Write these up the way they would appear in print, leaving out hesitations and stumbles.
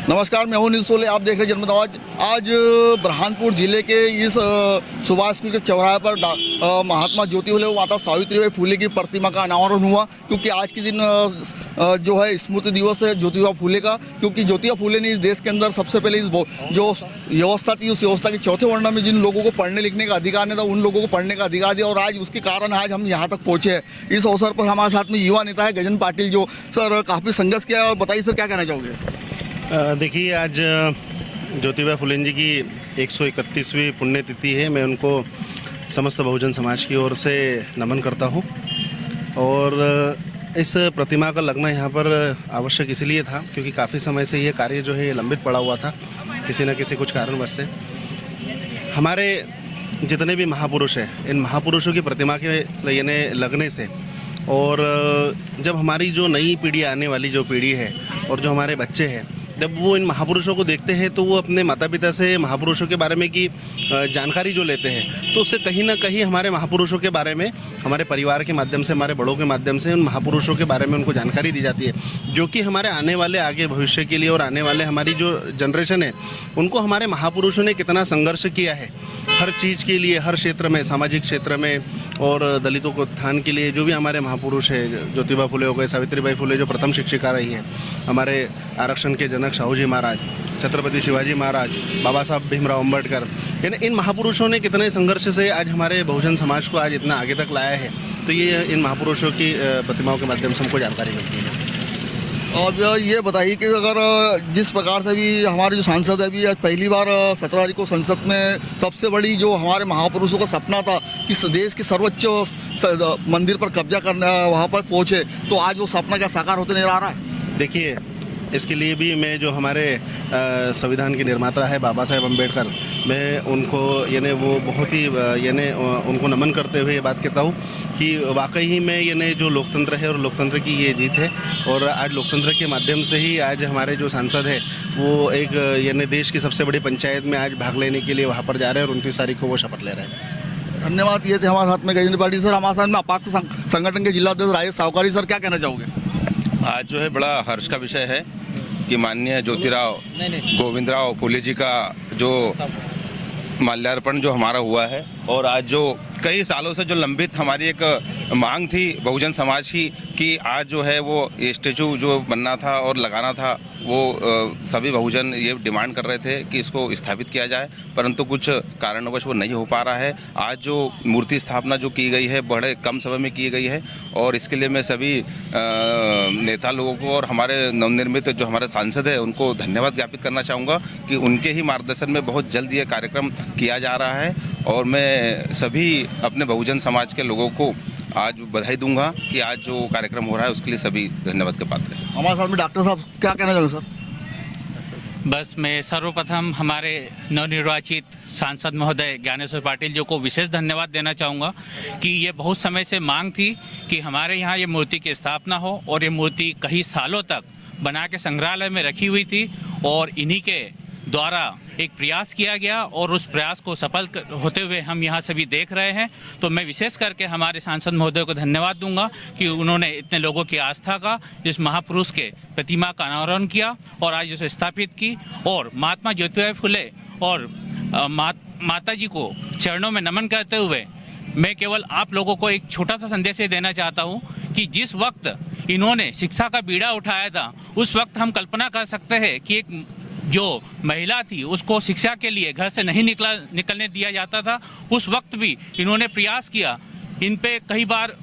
नमस्कार, मैं हूं नील सोले। आप देख रहे हैं जनमत आवाज। आज बुरहानपुर जिले के इस सुभाष स्कूल के चौराहे पर महात्मा ज्योति फुले व माता सावित्रीबाई फुले की प्रतिमा का अनावरण हुआ, क्योंकि आज के दिन जो है स्मृति दिवस है ज्योतिबा फुले का। क्योंकि ज्योतिबा फुले ने इस देश के अंदर सबसे पहले इस जो व्यवस्था थी, उस व्यवस्था के चौथे वर्ण में जिन लोगों को पढ़ने लिखने का अधिकार नहीं था, उन लोगों को पढ़ने का अधिकार दिया, और आज उसके कारण आज हम यहाँ तक पहुँचे हैं। इस अवसर पर हमारे साथ में युवा नेता है गजन पाटिल, जो सर काफ़ी संघर्ष किया है। और बताइए सर, क्या कहना चाहोगे? देखिए, आज ज्योतिबा फुले जी की 131वीं पुण्यतिथि है। मैं उनको समस्त बहुजन समाज की ओर से नमन करता हूं। और इस प्रतिमा का लगना यहाँ पर आवश्यक इसलिए था क्योंकि काफ़ी समय से ये कार्य जो है ये लंबित पड़ा हुआ था, किसी न किसी कुछ कारणवश से। हमारे जितने भी महापुरुष हैं, इन महापुरुषों की प्रतिमा के यानी लगने से, और जब हमारी जो नई पीढ़ी आने वाली जो पीढ़ी है और जो हमारे बच्चे हैं, जब वो इन महापुरुषों को देखते हैं तो वो अपने माता पिता से महापुरुषों के बारे में की जानकारी जो लेते हैं, तो उससे कहीं ना कहीं हमारे महापुरुषों के बारे में, हमारे परिवार के माध्यम से, हमारे बड़ों के माध्यम से उन महापुरुषों के बारे में उनको जानकारी दी जाती है, जो कि हमारे आने वाले आगे भविष्य के लिए और आने वाले हमारी जो जनरेशन है उनको हमारे महापुरुषों ने कितना संघर्ष किया है हर चीज़ के लिए, हर क्षेत्र में, सामाजिक क्षेत्र में, और दलितों को उत्थान के लिए जो भी हमारे महापुरुष है, ज्योतिबा फुले हो गए, सावित्रीबाई फुले जो प्रथम शिक्षिका रही है, हमारे आरक्षण के जनक शाहूजी महाराज, छत्रपति शिवाजी महाराज, बाबा साहब भीमराव अम्बेडकर, यानी इन महापुरुषों ने कितने संघर्ष से आज हमारे बहुजन समाज को आज इतना आगे तक लाया है। तो ये इन महापुरुषों की प्रतिमाओं के माध्यम से हमको जानकारी मिलती है। और ये बताइए कि अगर जिस प्रकार से भी हमारे जो सांसद है, अभी आज पहली बार 17 तारीख को संसद में सबसे बड़ी जो हमारे महापुरुषों का सपना था कि इस देश के सर्वोच्च मंदिर पर कब्जा करना, वहाँ पर पहुँचे, तो आज वो सपना क्या साकार होते नजर आ रहा है? देखिए, इसके लिए भी मैं जो हमारे संविधान के निर्माता है बाबा साहेब अम्बेडकर, मैं उनको यानी वो बहुत ही यानी उनको नमन करते हुए ये बात कहता हूँ कि वाकई ही में यानी जो लोकतंत्र है और लोकतंत्र की ये जीत है, और आज लोकतंत्र के माध्यम से ही आज हमारे जो सांसद है वो एक यानी देश की सबसे बड़ी पंचायत में आज भाग लेने के लिए वहाँ पर जा रहे हैं और 29 तारीख को वो शपथ ले रहे हैं। धन्यवाद। ये थे हमारे साथ में गजेंद्र पाटिल सर। हमारे साथ में अपात्र संगठन के जिलाध्यक्ष राजेश सावकारी सर, क्या कहना चाहोगे? आज जो है बड़ा हर्ष का विषय है कि माननीय ज्योतिराव गोविंदराव फुले जी का जो माल्यार्पण जो हमारा हुआ है, और आज जो कई सालों से जो लंबित हमारी एक मांग थी बहुजन समाज की कि आज जो है वो स्टेचू जो बनना था और लगाना था, वो सभी बहुजन ये डिमांड कर रहे थे कि इसको स्थापित किया जाए, परंतु कुछ कारणवश वो नहीं हो पा रहा है। आज जो मूर्ति स्थापना जो की गई है बड़े कम समय में की गई है, और इसके लिए मैं सभी नेता लोगों को और हमारे नवनिर्मित जो हमारे सांसद हैं उनको धन्यवाद ज्ञापित करना चाहूँगा कि उनके ही मार्गदर्शन में बहुत जल्द ये कार्यक्रम किया जा रहा है। और मैं सभी अपने बहुजन समाज के लोगों को आज बधाई दूंगा कि आज जो कार्यक्रम हो रहा है उसके लिए सभी धन्यवाद के पात्र हैं। हमारे साथ में डॉक्टर साहब, क्या कहना चाहोगे सर? बस मैं सर्वप्रथम हमारे नवनिर्वाचित सांसद महोदय ज्ञानेश्वर पाटिल जी को विशेष धन्यवाद देना चाहूँगा कि ये बहुत समय से मांग थी कि हमारे यहाँ ये मूर्ति की स्थापना हो, और ये मूर्ति कई सालों तक बना के संग्रहालय में रखी हुई थी, और इन्हीं के द्वारा एक प्रयास किया गया और उस प्रयास को सफल होते हुए हम यहाँ सभी देख रहे हैं। तो मैं विशेष करके हमारे सांसद महोदय को धन्यवाद दूंगा कि उन्होंने इतने लोगों की आस्था का इस महापुरुष के प्रतिमा का अनावरण किया और आज उसे स्थापित की, और महात्मा ज्योतिबा फुले और माता जी को चरणों में नमन करते हुए मैं केवल आप लोगों को एक छोटा सा संदेश देना चाहता हूँ कि जिस वक्त इन्होंने शिक्षा का बीड़ा उठाया था, उस वक्त हम कल्पना कर सकते हैं कि एक जो महिला थी उसको शिक्षा के लिए घर से नहीं निकलने दिया जाता था। उस वक्त भी इन्होंने प्रयास किया। इन पे कई बार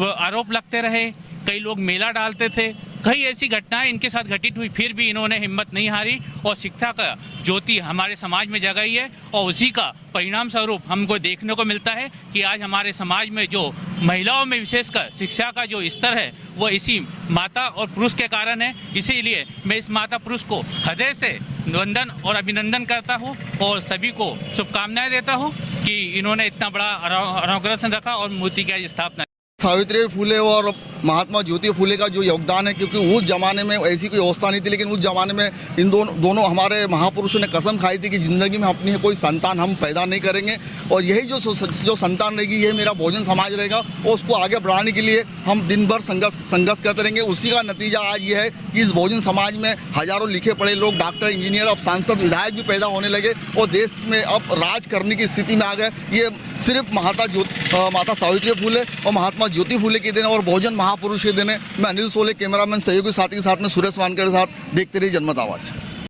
आरोप लगते रहे, कई लोग मेला डालते थे, कई ऐसी घटनाएं इनके साथ घटित हुई, फिर भी इन्होंने हिम्मत नहीं हारी और शिक्षा का ज्योति हमारे समाज में जगाई है। और उसी का परिणाम स्वरूप हमको देखने को मिलता है कि आज हमारे समाज में जो महिलाओं में विशेषकर शिक्षा का जो स्तर है वो इसी माता और पुरुष के कारण है। इसीलिए मैं इस माता पुरुष को हृदय से वंदन और अभिनंदन करता हूँ और सभी को शुभकामनाएं देता हूँ कि इन्होंने इतना बड़ा अनावरण रखा और मूर्ति की स्थापना। सावित्री फुले और महात्मा ज्योतिबा फुले का जो योगदान है, क्योंकि उस जमाने में ऐसी कोई व्यवस्था नहीं थी, लेकिन उस जमाने में इन दोनों हमारे महापुरुषों ने कसम खाई थी कि ज़िंदगी में अपनी कोई संतान हम पैदा नहीं करेंगे, और यही जो संतान रहेगी यही मेरा बहुजन समाज रहेगा, और उसको आगे बढ़ाने के लिए हम दिन भर संघर्ष करते रहेंगे। उसी का नतीजा आज ये है कि इस बहुजन समाज में हजारों लिखे पढ़े लोग, डॉक्टर, इंजीनियर, अब सांसद, विधायक भी पैदा होने लगे और देश में अब राज करने की स्थिति में आ गए। ये सिर्फ माता सावित्री फुले और महात्मा ज्योति फुले के दिन और बहुजन महापुरुष के दिन है। मैं अनिल सोले, कैमरामैन सहयोगी साथी के साथ में सुरेश वानकर के साथ, देखते रहिए जनमत आवाज़।